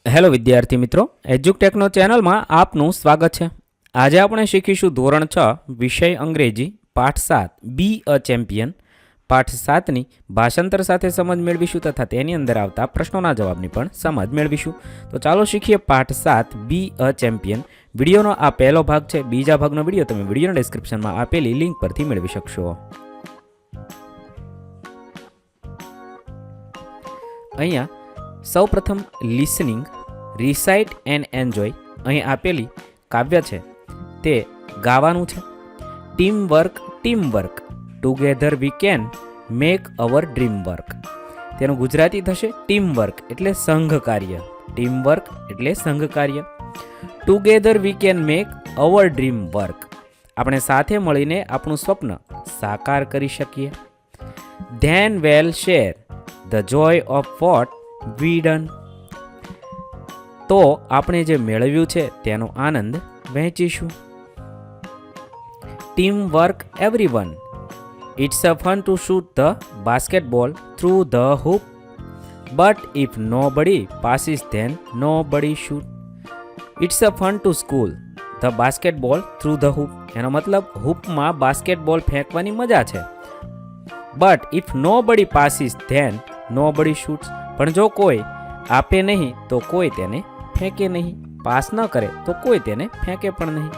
Hello વિદ્યાર્થી મિત્રો, એજ્યુકટેકનો ચેનલમાં આપનું સ્વાગત છે. આજે આપણે શીખીશું ધોરણ 6 વિષય અંગ્રેજી પાઠ 7 બી અ ચેમ્પિયન. પાઠ 7ની ભાષાંતર સાથે સમજ મેળવીશું તથા તેની અંદર આવતા પ્રશ્નોના જવાબની પણ સમજ મેળવીશું. તો ચાલો શીખીએ પાઠ 7 બી અ ચેમ્પિયન. વિડીયોનો આ પહેલો ભાગ છે. બીજા ભાગનો વિડીયો તમે વિડીયોના ડિસ્ક્રિપ્શનમાં આપેલી લિંક પરથી મેળવી શકશો. અહીંયા સૌપ્રથમ લિસનિંગ, રિસાઇટ એન્ડ એન્જોય. અહીં આપેલી કાવ્ય છે તે ગાવાનું છે. Team work, together we can make our dream work. તેનું ગુજરાતી થશે ટીમ વર્ક એટલે સંઘ કાર્ય. ટીમ વર્ક એટલે સંઘ કાર્ય. Together we can make our dream work. આપણે સાથે મળીને આપણું સ્વપ્ન સાકાર કરી શકીએ. Then we'll share the joy of what we done. તો આપણે જે મેળવ્યું છે તેનો આનંદ વહેંચીશું. Team work everyone. It's a fun to shoot the basketball through the hoop, but if nobody passes then nobody shoot. It's a fun to school the basketball through the hoop. એનો મતલબ હૂપમાં basketball ફેંકવાની મજા છે. But if nobody passes then નો બડી shoots. પણ જો કોઈ આપે નહીં તો કોઈ તેને ફેંકે નહીં. પાસ ન કરે તો કોઈ તેને ફેંકે પણ નહીં.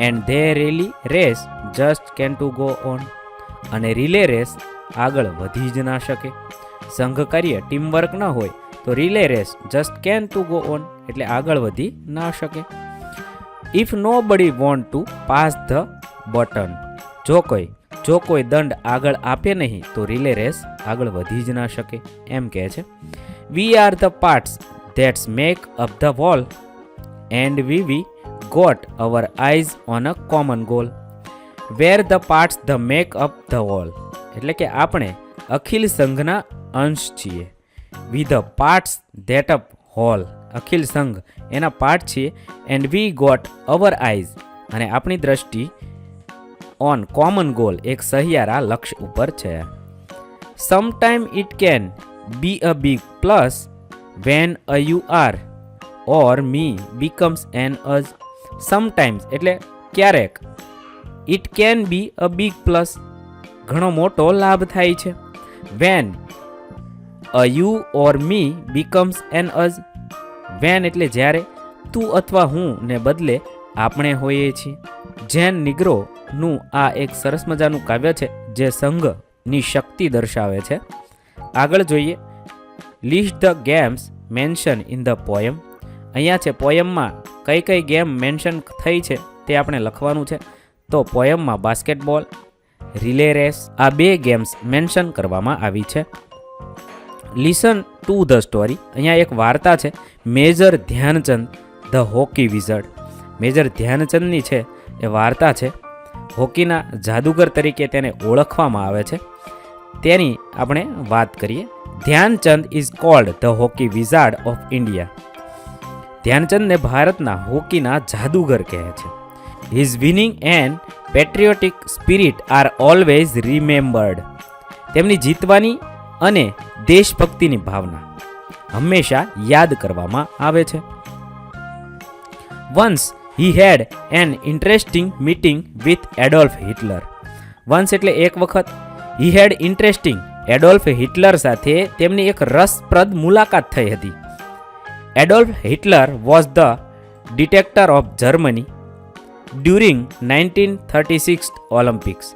And they relay race just can to go on. અને રિલે રેસ આગળ વધી જ ના શકે. સંઘ કાર્ય ટીમવર્ક ન હોય તો relay race just can to go on એટલે આગળ વધી ના શકે. If nobody want to pass the button. જો કોઈ દંડ આગળ આપે નહીં તો રિલે રેસ આગળ વધી જ ના શકે. એમ કહે છે. We are the parts that's make up the wall and we got our eyes on a common goal. Where the parts the make up the wall એટલે કે આપણે અખિલ સંઘના અંશ છીએ. We the parts that up whole. અખિલ સંઘ એના પાર્ટ છીએ. And we got our eyes અને આપણી દ્રષ્ટિ ઓન કોમન ગોલ એક સહિયારા લક્ષ્ય ઉપર છે. Sometime it can be a big plus when a you are or me becomes an us. Sometimes એટલે ક્યારેક. It can be a big plus ઘણો મોટો લાભ થાય છે. When a you or me becomes an us. When એટલે જ્યારે, તું અથવા હું ને બદલે આપણે હોઈએ છીએ. જેન નિગ્રો નું આ એક સરસ મજાનું કાવ્ય છે જે સંઘની શક્તિ દર્શાવે છે. આગળ જોઈએ. List the games mention in the poem. અહીંયા છે પોયમમાં કઈ કઈ ગેમ મેન્શન થઈ છે તે આપણે લખવાનું છે. તો પોયમમાં બાસ્કેટબોલ, રિલે રેસ આ બે ગેમ્સ મેન્શન કરવામાં આવી છે. Listen to the story. અહીંયા એક વાર્તા છે. Major Dhyanchand the hockey wizard. Major ધ્યાનચંદની છે એ વાર્તા છે. હોકીના જાદુગર તરીકે તેને ઓળખવામાં આવે છે. તેની આપણે વાત કરીએ. Dhyanchand is called the hockey wizard of India. ધ્યાનચંદને ભારતના હોકીના જાદુગર કહે છે. His winning and patriotic spirit are always remembered. તેમની જીતવાની અને દેશભક્તિની ભાવના હંમેશા યાદ કરવામાં આવે છે. Once he had an interesting meeting with Adolf Hitler. Once એટલે એક વખત. he had interesting Adolf Hitler સાથે તેમની એક રસપ્રદ મુલાકાત થઈ હતી. Adolf Hitler was the dictator of Germany during 1936 Olympics.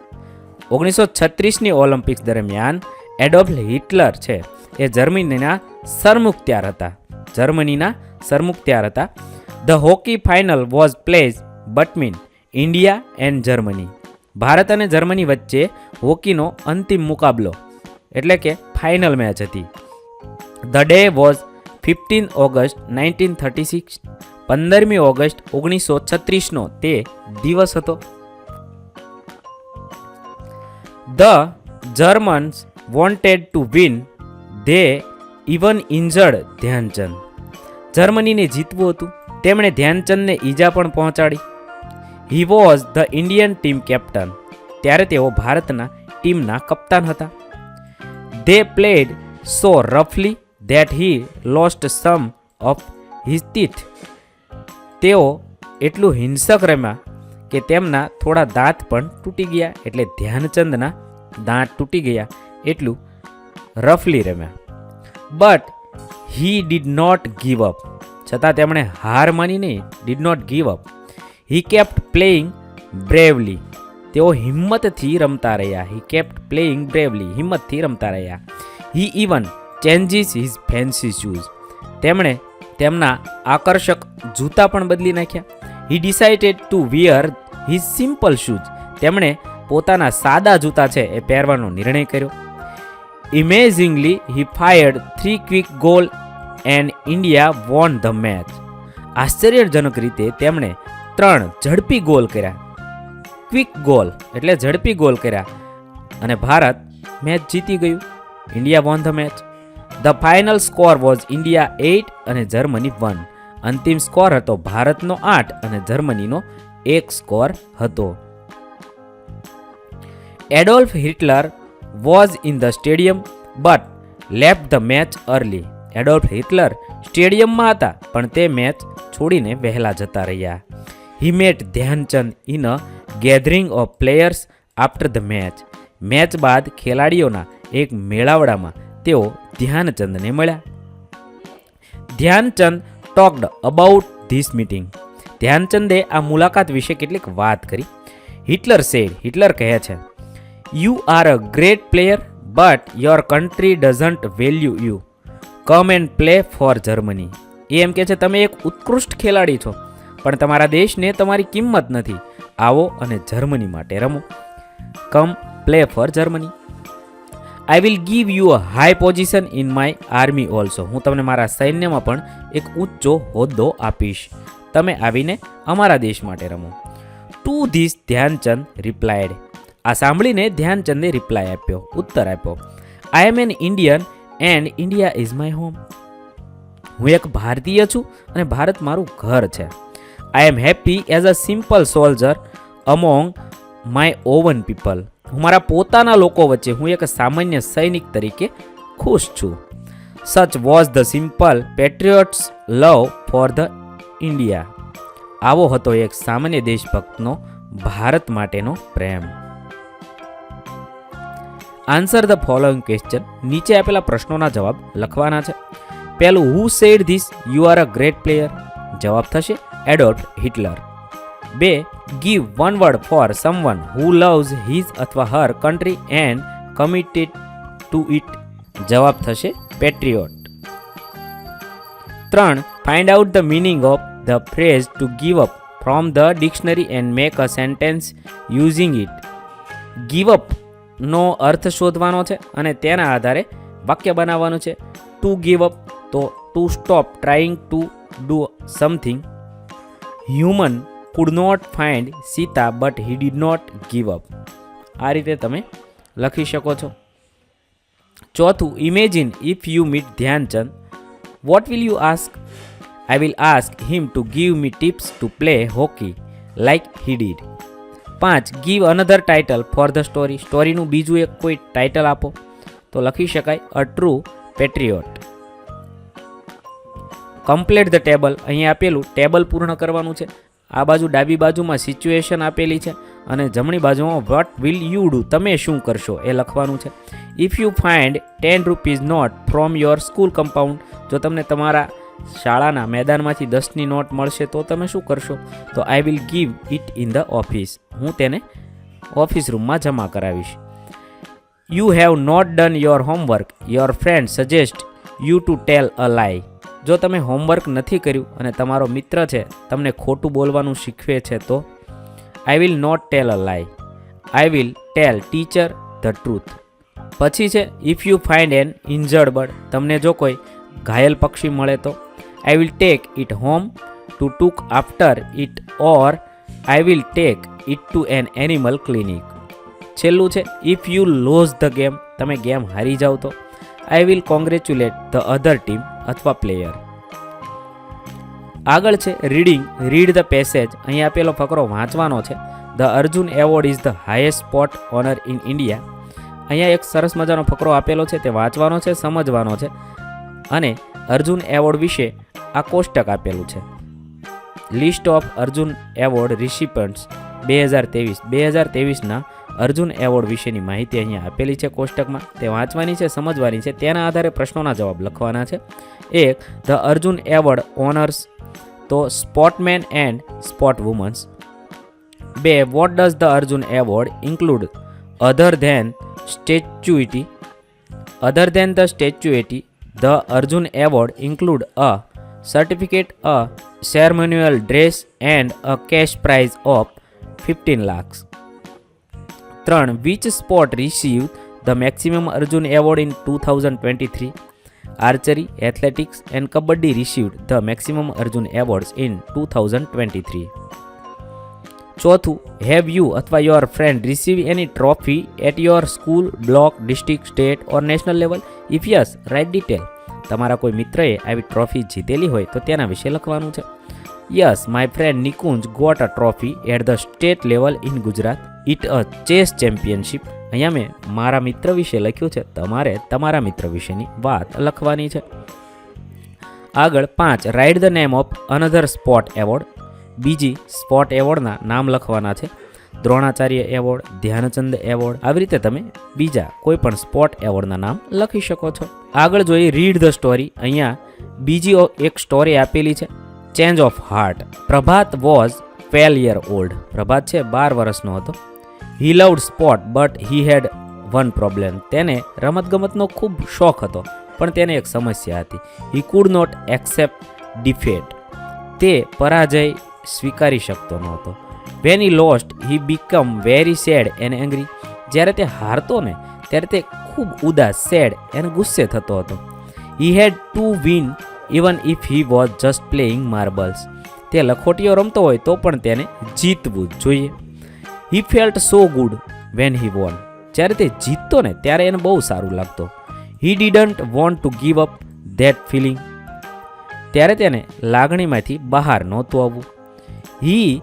1936ની ઓલિમ્પિક્સ દરમિયાન એડોલ્ફ હિટલર છે એ જર્મનીના સરમુખત્યાર હતા. The hockey final was played between India and Germany. Bharat અને જર્મની વચ્ચે હોકીનો અંતિમ મુકાબલો એટલે કે ફાઇનલ મેચ હતી. The day was 15 August 1936. 15મી ઓગસ્ટ 1936નો તે દિવસ હતો. The Germans wanted to win. They even injured Dhyan Chand. જર્મનીને જીતવું હતું. તેમણે ધ્યાનચંદને ઈજા પણ પહોંચાડી. He was the Indian team captain. ત્યારે તેઓ ભારતના ટીમના કપ્તાન હતા. They played so roughly that he lost some of his teeth. તેઓ એટલું હિંસક રમ્યા કે તેમના થોડા દાંત પણ તૂટી ગયા. એટલે ધ્યાનચંદના દાંત તૂટી ગયા એટલું રફલી રમ્યા. But he did not give up. છતાં તેમણે હાર માની નહીં. Did not give up. He kept playing bravely. તેઓ હિંમતથી રમતા રહ્યા. He kept playing bravely. હિંમતથી રમતા રહ્યા. He even changes his fancy shoes. તેમણે તેમના આકર્ષક જૂતા પણ બદલી નાખ્યા. He decided to wear his simple shoes. તેમણે પોતાના સાદા જૂતા છે એ પહેરવાનો નિર્ણય કર્યો. Amazingly he fired 3 quick goal and India won the match. આશ્ચર્યજનક રીતે તેમણે 3 ઝડપી ગોલ કર્યા. ક્વિક ગોલ એટલે ઝડપી ગોલ કર્યા અને ભારત મેચ જીતી ગયું. India won the match. The final score was India 8 અને જર્મની 1. અંતિમ સ્કોર હતો ભારતનો 8 અને જર્મનીનો 1 સ્કોર હતો. Adolf Hitler was in the stadium but left the match early. Adolf Hitler સ્ટેડિયમમાં હતા પણ તે મેચ છોડીને વહેલા જતા રહ્યા. He met Dhyanchand in a gathering of players after the match. Match બાદ ખેલાડીઓના એક મેળાવડામાં તેઓ ધ્યાનચંદને મળ્યા. Dhyanchand talked about this meeting. ધ્યાનચંદે આ મુલાકાત વિશે કેટલીક વાત કરી. Hitler sad. હિટલર કહે છે, you are a great player but your country doesn't value you. Come and play for Germany. એ એમ કે છે, તમે એક ઉત્કૃષ્ટ ખેલાડી છો પણ તમારા દેશને તમારી કિંમત નથી. આવો અને જર્મની માટે રમો. Come play for Germany. I will give you a high position in my army also. હું તમને મારા સૈન્યમાં પણ એક ઊંચો હોદ્દો આપીશ. તમે આવીને અમારા દેશ માટે રમો. To this Dhyanchand replied. આ સાંભળીને ધ્યાનચંદે રિપ્લાય આપ્યો, ઉત્તર આપ્યો, I am an Indian and India is my home. હું એક ભારતીય છું અને ભારત મારું ઘર છે. I am happy as a simple soldier among my own people. હું મારા પોતાના લોકો વચ્ચે હું એક સામાન્ય સૈનિક તરીકે ખુશ છું. Such was the simple patriot's love for the India. આવો હતો એક સામાન્ય દેશભક્તનો ભારત માટેનો પ્રેમ. Answer the following question. નીચે આપેલા પ્રશ્નોના જવાબ લખવાના છે. પહેલું, who said this you are a great player. જવાબ થશે Adolf Hitler. 2, give one word for someone who loves his અથવા her country and committed to it. જવાબ થશે patriot. 3, find out the meaning of the phrase two give up from the dictionary and make a sentence using it. Give up નો અર્થ શોધવાનો છે અને તેના આધારે વાક્ય બનાવવાનું છે. ટુ ગીવ અપ તો to stop trying to do something. Hanuman could not find Sita but he did not give up. આ રીતે તમે લખી શકો છો. ચોથું, imagine if you meet Dhyanchand, what will you ask? I will ask him to give me tips to play hockey like he did. 5, give another title for the story. સ્ટોરીનું બીજું એક કોઈ ટાઇટલ આપો. તો લખી શકાય a true patriot. Complete the table. અહીંયા આપેલું ટેબલ પૂર્ણ કરવાનું છે. આ બાજુ ડાબી બાજુમાં સિચ્યુએશન આપેલી છે અને જમણી બાજુમાં વોટ વિલ યુ ડુ, તમે શું કરશો એ લખવાનું છે. If you find 10 rupees note from your school compound. જો તમને તમારા શાળાના મેદાનમાંથી 10ની નોટ મળશે તો તમે શું કરશો? તો I will give it in the office. હું તેને ઓફિસ રૂમમાં જમા કરાવીશ. You have not done your homework. Your friend suggest you to tell a lie. જો તમે હોમવર્ક નથી કર્યું અને તમારો મિત્ર છે તમને ખોટું બોલવાનું શીખવે છે તો I will not tail a લાય. I will tail teacher the truth. પછી છે if you find N injured bird. તમને જો કોઈ ઘાયલ પક્ષી મળે તો I will take it home to took after it or I will take it to N animal clinic. છેલ્લું છે if you lose the game. તમે ગેમ હારી જાઓ તો I will congratulate the other team અથવા પ્લેયર. આગળ છે reading. Read the passage. અહીંયા આપેલો ફકરો વાંચવાનો છે. The Arjuna award is the highest sport honour in India. અહીંયા એક સરસ મજાનો ફકરો આપેલો છે, તે વાંચવાનો છે, સમજવાનો છે અને અર્જુન એવોર્ડ વિશે આ કોષ્ટક આપેલું છે. List of Arjuna award recipients 2023ના અર્જુન એવોર્ડ વિશેની માહિતી અહીંયા આપેલી છે કોષ્ટકમાં. તે વાંચવાની છે, સમજવાની છે. તેના આધારે પ્રશ્નોના જવાબ લખવાના છે. 1. ધ અર્જુન એવોર્ડ ઓનર્સ, તો sportsmen and sport women's. 2. What does the Arjuna award include other than statuette? Other than the statuette, the Arjun Award include a certificate, a ceremonial dress and a cash prize of 15 lakhs. 3. Which sport received the maximum Arjun Award in 2023? Archery, athletics and kabaddi received the maximum Arjun Awards in 2023. 4. Have you અથવા your friend receive any trophy at your school, block, district, state or national level? If yes, write detail. તમારા કોઈ મિત્રએ આવી trophy જીતેલી હોય તો તેના વિશે લખવાનું છે. Yes, my friend Nikunj got a trophy at the state level in Gujarat. It a chess championship. અહીંયા મેં મારા મિત્ર વિશે લખ્યું છે. તમારે તમારા મિત્ર વિશેની વાત લખવાની છે. આગળ 5. Write the name of another sport award. બીજી સ્પોર્ટ એવોર્ડના નામ લખવાના છે. દ્રોણાચાર્ય એવોર્ડ, ધ્યાનચંદ એવોર્ડ, આવી રીતે તમે બીજા કોઈ પણ સ્પોર્ટ એવોર્ડના નામ લખી શકો છો. આગળ જોઈએ રીડ ધ સ્ટોરી. અહીંયા બીજી એક સ્ટોરી આપેલી છે, change of heart. Prabhat was 12 year old. Prabhat છે 12 વર્ષનો હતો. He loved sport but he had one problem. તેને રમતગમતનો ખૂબ શોખ હતો, પણ તેને એક સમસ્યા હતી. He could not accept defeat. તે પરાજય સ્વીકારી શકતો નહોતો. When he lost he become very sad and angry. જ્યારે તે હારતો ને ત્યારે તે ખૂબ ઉદાસ, સેડ અને ગુસ્સે થતો હતો. He had to win even if he was just playing marbles. તે લખોટીઓ રમતો હોય તો પણ તેને જીતવું જ જોઈએ. He felt so good when he won. જ્યારે તે જીતતો ને ત્યારે એને બહુ સારું લાગતું. He didn't want to give up that feeling. ત્યારે તેને લાગણીમાંથી બહાર નહોતું આવવું. He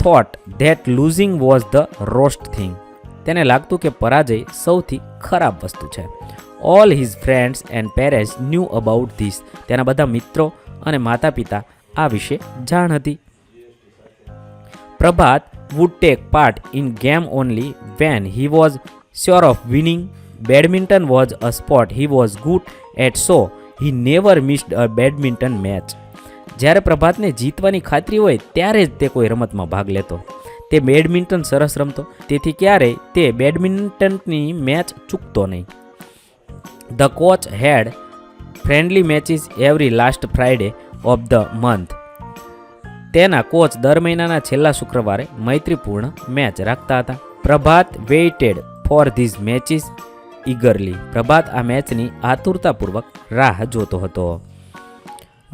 thought that losing was the worst thing. તેને લાગતું કે પરાજય સૌથી ખરાબ વસ્તુ છે. All his friends and parents knew about this. તેના બધા મિત્રો અને માતા પિતા આ વિશે જાણ હતી. Prabhat would take part in game only when he was sure of winning. Badminton was a sport he was good at, so he never missed a badminton match. જ્યારે પ્રભાતને જીતવાની ખાતરી હોય ત્યારે જ તે કોઈ રમતમાં ભાગ લેતો. તે બેડમિન્ટન સરસ રમતો, તેથી ક્યારેય તે બેડમિન્ટનની મેચ ચૂકતો નહીં. The coach had friendly matches every last Friday of the month. તેના કોચ દર મહિનાના છેલ્લા શુક્રવારે મૈત્રીપૂર્ણ મેચ રાખતા હતા. Prabhat waited for these matches eagerly. પ્રભાત આ મેચની આતુરતાપૂર્વક રાહ જોતો હતો.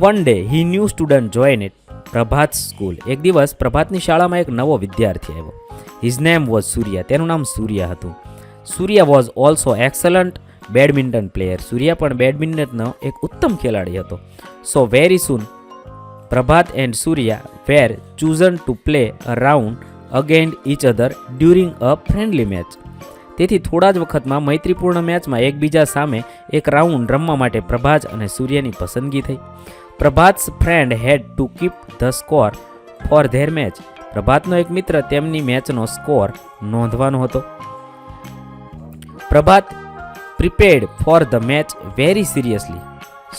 One day he new student join it Prabhat school. એક દિવસ પ્રભાતની શાળામાં એક નવો વિદ્યાર્થી આવ્યો. His name was Surya. તેનું નામ સૂર્યા હતું. Surya was also excellent badminton player. સૂર્યા પણ બેડમિન્ટનનો એક ઉત્તમ ખેલાડી હતો. So very soon Prabhat and Surya were chosen to play a round against each other during a friendly match. તેથી થોડા જ વખતમાં મૈત્રીપૂર્ણ મેચમાં એકબીજા સામે એક રાઉન્ડ રમવા માટે પ્રભાત અને સૂર્યની પસંદગી થઈ. Prabhat's friend had to keep the score for their match. પ્રભાતનો એક મિત્ર તેમની મેચનો સ્કોર નોંધવાનો હતો. Prabhat prepared for the match very seriously.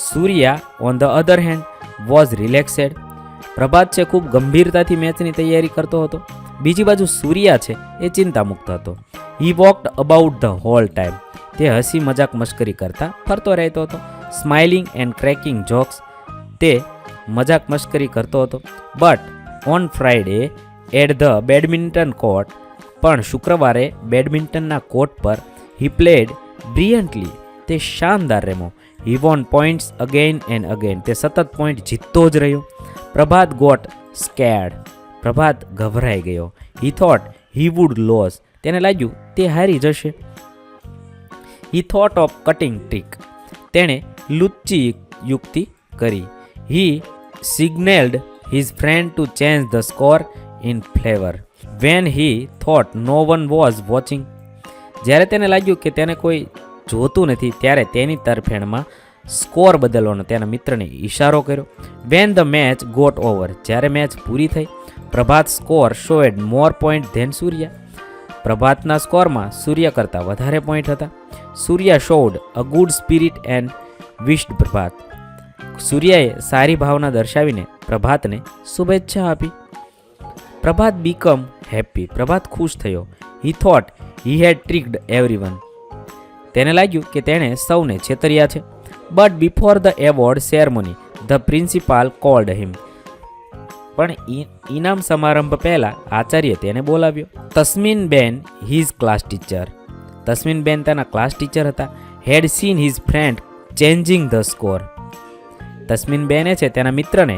Surya on the other hand was relaxed. પ્રભાત છે ખૂબ ગંભીરતાથી મેચની તૈયારી કરતો હતો. બીજી બાજુ સૂર્યા છે એ ચિંતામુક્ત હતો. He walked about the whole time. તે હસી મજાક મશ્કરી કરતા ફરતો રહેતો હતો. Smiling and cracking jokes. તે મજાક મશ્કરી કરતો હતો. But on Friday at the badminton court. પણ શુક્રવારે બેડમિન્ટનના કોર્ટ પર હી પ્લેડ બ્રિલિયન્ટલી. તે શાનદાર રમ્યો. He won points again and again. તે સતત પોઈન્ટ જીતતો જ રહ્યો. પ્રભાત ગોટ સ્કેર્ડ. પ્રભાત ગભરાઈ ગયો. He thought he would lose. તેને લાગ્યું તે હારી જશે. He thought of cutting trick. તેણે લુચ્ચી યુક્તિ કરી. He signalled his friend to change the score in favour when he thought no one was watching. જ્યારે તેને લાગ્યું કે તેને કોઈ જોતું નથી ત્યારે તેની તરફેણમાં સ્કોર બદલવાનો તેના મિત્રને ઈશારો કર્યો. When the match got over, જ્યારે મેચ પૂરી થઈ, Prabhat score showed more point than Surya. પ્રભાતના સ્કોરમાં સૂર્ય કરતાં વધારે પોઈન્ટ હતા. Surya showed a good spirit and wished Prabhat. સૂર્યાએ સારી ભાવના દર્શાવીને પ્રભાતને શુભેચ્છા આપી. પ્રભાત બીકમ હેપી, પ્રભાત ખુશ થયો. હી થોટ હી હેડ ટ્રિક્ડ એવરીવન, તેને લાગ્યું કે તેણે સૌને છેતર્યા છે. But before the award ceremony the principal called him, પણ ઇનામ સમારંભ પહેલા આચાર્ય તેને બોલાવ્યો. તસ્મીન બેન હિઝ ક્લાસ ટીચર, તસ્મીન બેન તેના ક્લાસ ટીચર હતા. Had seen his friend changing the score, Tasmin બેને છે તેના મિત્રને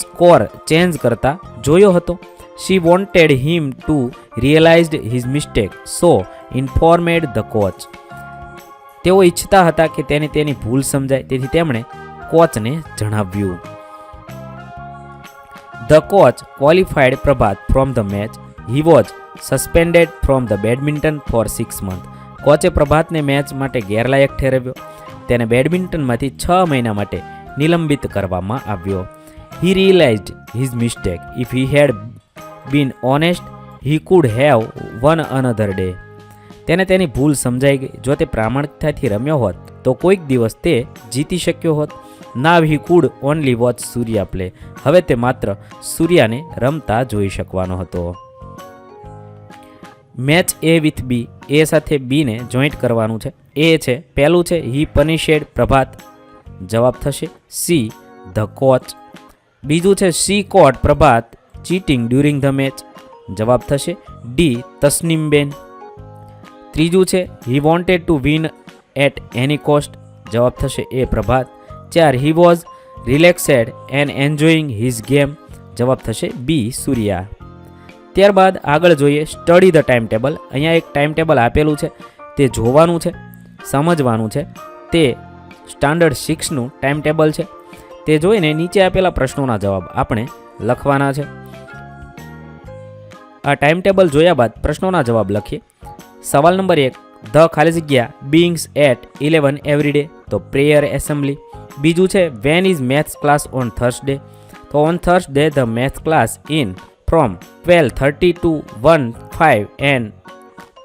સ્કોર ચેન્જ કરતા જોયો હતો. She wanted him to realised his mistake so informed the coach, તેઓ ઈચ્છતા હતા કે તેને તેની ભૂલ સમજાય, તેથી તેમણે કોચને જણાવ્યું. The coach qualified Prabhat from the match. He was suspended from the badminton for 6 months. કોચે પ્રભાતને મેચ માટે ગેરલાયક ઠેરવ્યો. તેને બેડમિન્ટનમાંથી 6 મહિના માટે નિલંબિત કરવામાં આવ્યો. He realised his mistake. If he had been honest he could have won another day. તેને તેની ભૂલ સમજાઈ ગઈ. જો તે પ્રામાણિકતાથી રમ્યો હોત તો કોઈક દિવસ તે જીતી શક્યો હોત. Now he could only watch Surya play. હવે તે માત્ર સૂર્યાને રમતા જોઈ શકવાનો હતો. મેચ એ વિથ બી, એ સાથે બીને જોઈન્ટ કરવાનું છે. એ છે પહેલું છે હી પનિશેડ પ્રભાત, જવાબ થશે સી ધ કોચ. બીજું છે C caught Prabhat cheating during the match, જવાબ થશે ડી તસ્નીમબેન. ત્રીજું છે he wanted to win at any cost, જવાબ થશે A Prabhat. 4 he was relaxed and enjoying his game, જવાબ થશે બી સૂર્યા. ત્યારબાદ આગળ જોઈએ સ્ટડી ધ ટાઈમ ટેબલ. અહીંયા એક ટાઈમ ટેબલ આપેલું છે, તે જોવાનું છે, સમજવાનું છે. તે સ્ટાન્ડર્ડ 6નું ટાઈમ ટેબલ છે. તે જોઈને નીચે આપેલા પ્રશ્નોના જવાબ આપણે લખવાના છે. આ ટાઈમ ટેબલ જોયા બાદ પ્રશ્નોના જવાબ લખીએ. સવાલ નંબર 1, ધ ખાલી જગ્યા બીંગ્સ એટ 11 એવરી ડે, તો પ્રેયર એસેમ્બલી. બીજું છે when is maths class on Thursday, તો on Thursday the maths class in from 12:30 to 1:05 and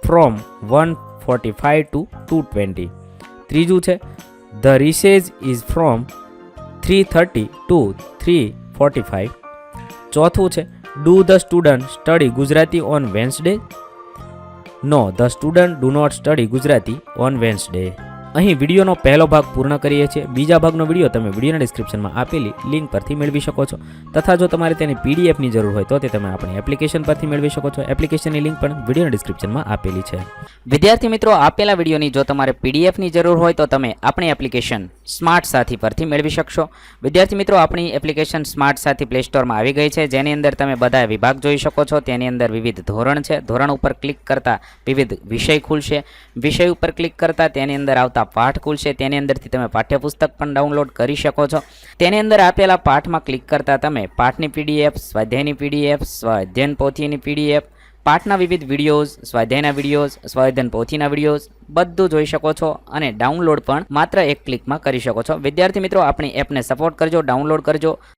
from 1:45 to 2:20. ત્રીજું છે the recess is from 3:30 to 3:45. ચોથું છે do the student study Gujarati on Wednesday? No, the student do not study Gujarati on Wednesday. અહીં વિડીયોનો પહેલો ભાગ પૂર્ણ કરીએ છીએ. બીજા ભાગનો વિડીયો તમે વિડીયોના ડિસ્ક્રિપ્શનમાં આપેલી લિંક પરથી મેળવી શકો છો, તથા જો તમારે તેની પીડીએફની જરૂર હોય તો તે તમે આપણી એપ્લિકેશન પરથી મેળવી શકો છો. એપ્લિકેશનની લિંક પણ વિડીયોના ડિસ્ક્રિપ્શનમાં આપેલી છે. વિદ્યાર્થી મિત્રો, આપેલા વિડીયોની જો તમારે પીડીએફની જરૂર હોય તો તમે આપણી એપ્લિકેશન સ્માર્ટ સાથી પરથી મેળવી શકશો. વિદ્યાર્થી મિત્રો, આપણી એપ્લિકેશન સ્માર્ટ સાથી પ્લે સ્ટોરમાં આવી ગઈ છે, જેની અંદર તમે બધા વિભાગ જોઈ શકો છો. તેની અંદર વિવિધ ધોરણ છે. ધોરણ ઉપર ક્લિક કરતાં વિવિધ વિષય ખુલશે. વિષય ઉપર ક્લિક કરતાં તેની અંદર આવતા પાઠ ખુલશે. તેની અંદરથી તમે પાઠ્યપુસ્તક પણ ડાઉનલોડ કરી શકો છો. તેની અંદર આપેલા પાઠમાં ક્લિક કરતાં તમે પાઠની પીડીએફ, સ્વાધ્યાયની પીડીએફ, સ્વાધ્યાયન પોથીની પીડીએફ, પાઠના વિવિધ વિડીયોઝ, સ્વાધ્યાયના વિડીયોઝ, સ્વાધ્યાયન પોથીના વિડીયોઝ બધું જોઈ શકો છો અને ડાઉનલોડ પણ માત્ર એક ક્લિકમાં કરી શકો છો. વિદ્યાર્થી મિત્રો, આપણી એપને સપોર્ટ કરજો, ડાઉનલોડ કરજો